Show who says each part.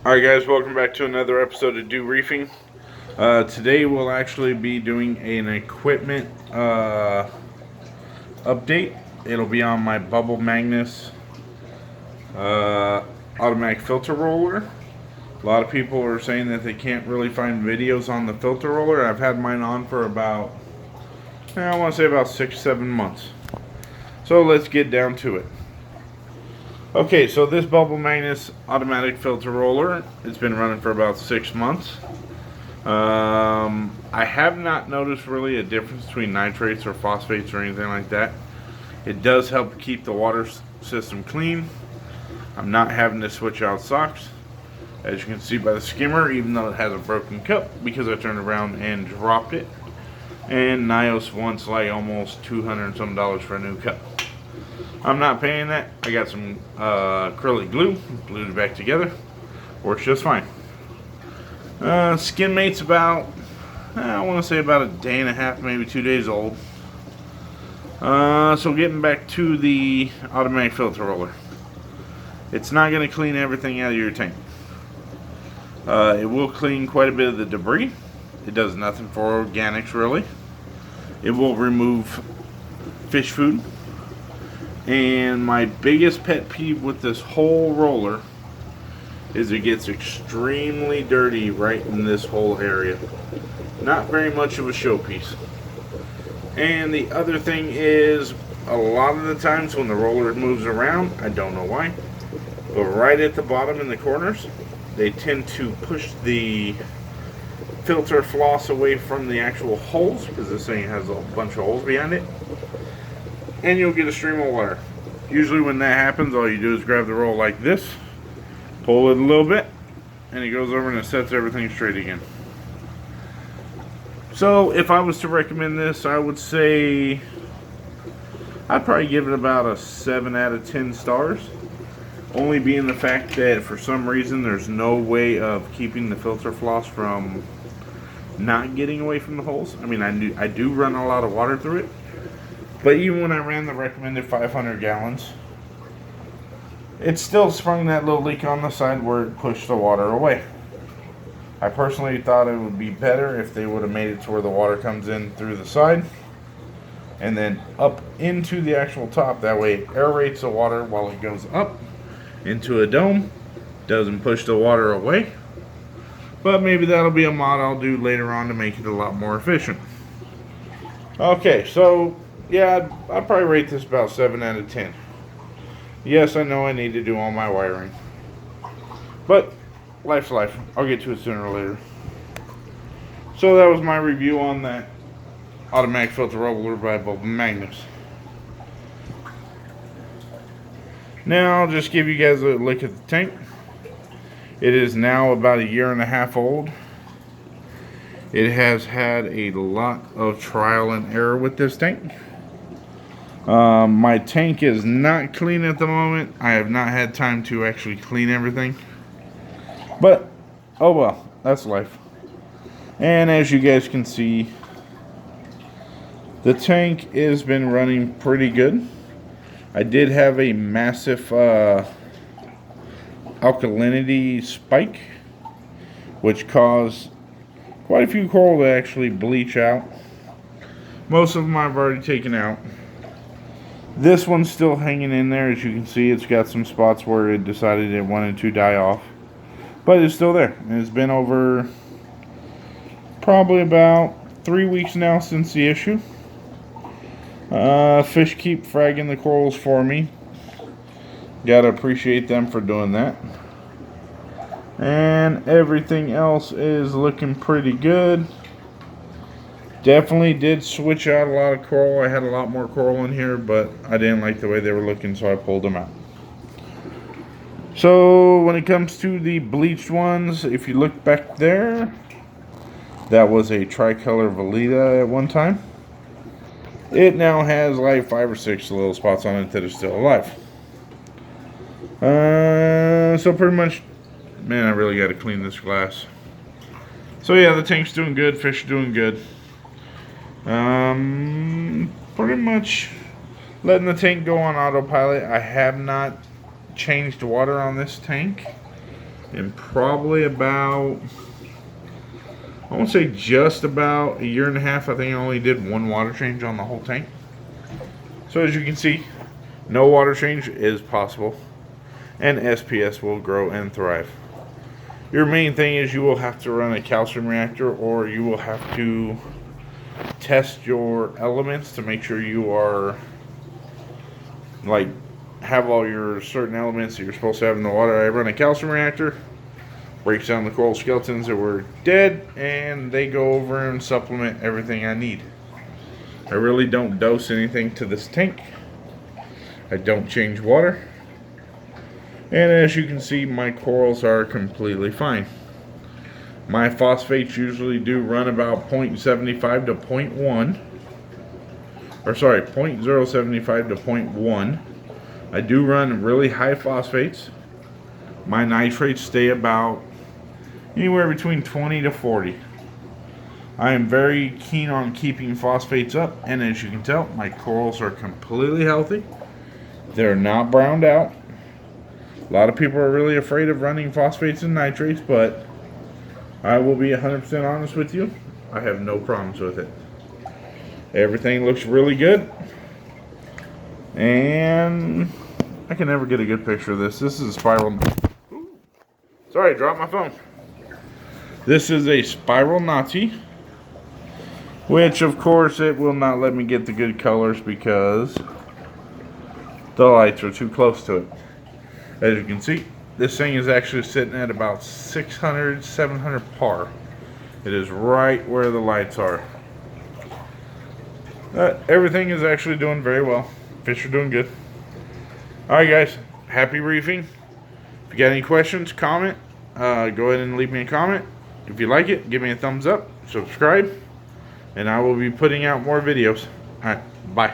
Speaker 1: Alright guys, welcome back to another episode of Do Reefing. Today we'll actually be doing an equipment update. It'll be on my Bubble Magnus automatic filter roller. A lot of people are saying that they can't really find videos on the filter roller. I've had mine on for about, I want to say about 6-7 months. So let's get down to it. Okay, so this Bubble Magnus automatic filter roller, it's been running for about 6 months. I have not noticed really a difference between nitrates or phosphates or anything like that. It does help keep the water system clean. I'm not having to switch out socks, as you can see by the skimmer, even though it has a broken cup, because I turned around and dropped it. And Nios wants like almost $200 and some for a new cup. I'm not paying that. I got some acrylic glue, glued it back together. Works just fine. Skin mate's about, I want to say about a day and a half, maybe 2 days old. So getting back to the automatic filter roller. It's not going to clean everything out of your tank. It will clean quite a bit of the debris. It does nothing for organics really. It will remove fish food. And my biggest pet peeve with this whole roller is it gets extremely dirty right in this whole area. Not very much of a showpiece. And the other thing is, a lot of the times when the roller moves around, I don't know why, but right at the bottom in the corners, they tend to push the filter floss away from the actual holes, because this thing has a bunch of holes behind it. And you'll get a stream of water. Usually when that happens, all you do is grab the roll like this, pull it a little bit, and it goes over and it sets everything straight again. So if I was to recommend this, I would say I'd probably give it about a 7 out of 10 stars. Only being the fact that for some reason there's no way of keeping the filter floss from not getting away from the holes. I mean, I do run a lot of water through it. But even when I ran the recommended 500 gallons, it still sprung that little leak on the side where it pushed the water away. I personally thought it would be better if they would have made it to where the water comes in through the side and then up into the actual top. That way it aerates the water while it goes up into a dome. Doesn't push the water away. But maybe that'll be a mod I'll do later on to make it a lot more efficient. Okay, so yeah, I'd probably rate this about 7 out of 10. Yes, I know I need to do all my wiring. But, life's life. I'll get to it sooner or later. So that was my review on that automatic filter roller by Bubble Magnus. Now, I'll just give you guys a look at the tank. It is now about 1.5 years old. It has had a lot of trial and error with this tank. My tank is not clean at the moment. I have not had time to actually clean everything. But, oh well, that's life. And as you guys can see, the tank has been running pretty good. I did have a massive alkalinity spike, which caused quite a few coral to actually bleach out. Most of them I've already taken out. This one's still hanging in there. As you can see, it's got some spots where it decided it wanted to die off. But it's still there. And it's been over probably about 3 weeks now since the issue. Fish keep fragging the corals for me. Gotta appreciate them for doing that. And everything else is looking pretty good. Definitely did switch out a lot of coral. I had a lot more coral in here, but I didn't like the way they were looking, so I pulled them out. So when it comes to the bleached ones, if you look back there, that was a tricolor Velita at one time. It now has like 5 or 6 little spots on it that are still alive. So pretty much, man, I really got to clean this glass. So yeah, the tank's doing good, fish are doing good. Pretty much letting the tank go on autopilot. I have not changed water on this tank. in probably about, I won't say just about a year and a half. I think I only did one water change on the whole tank. So as you can see, no water change is possible, and SPS will grow and thrive. Your main thing is you will have to run a calcium reactor, or you will have to test your elements to make sure you are like have all your certain elements that you're supposed to have in the water. I run a calcium reactor, breaks down the coral skeletons that were dead, and they go over and supplement everything I need. I really don't dose anything to this tank. I don't change water. And as you can see, my corals are completely fine. My phosphates usually do run about 0.75 to 0.1. Or sorry, 0.075 to 0.1. I do run really high phosphates. My nitrates stay about anywhere between 20 to 40. I am very keen on keeping phosphates up, and as you can tell, my corals are completely healthy. They're not browned out. A lot of people are really afraid of running phosphates and nitrates, but I will be 100% honest with you. I have no problems with it. Everything looks really good. And I can never get a good picture of this. This is a spiral. Ooh. Sorry, I dropped my phone. This is a spiral Nazi, which of course it will not let me get the good colors because the lights are too close to it. As you can see, this thing is actually sitting at about 600, 700 par. It is right where the lights are. Everything is actually doing very well. Fish are doing good. Alright guys, happy reefing. If you got any questions, comment. Go ahead and leave me a comment. If you like it, give me a thumbs up, subscribe, and I will be putting out more videos. Alright, bye.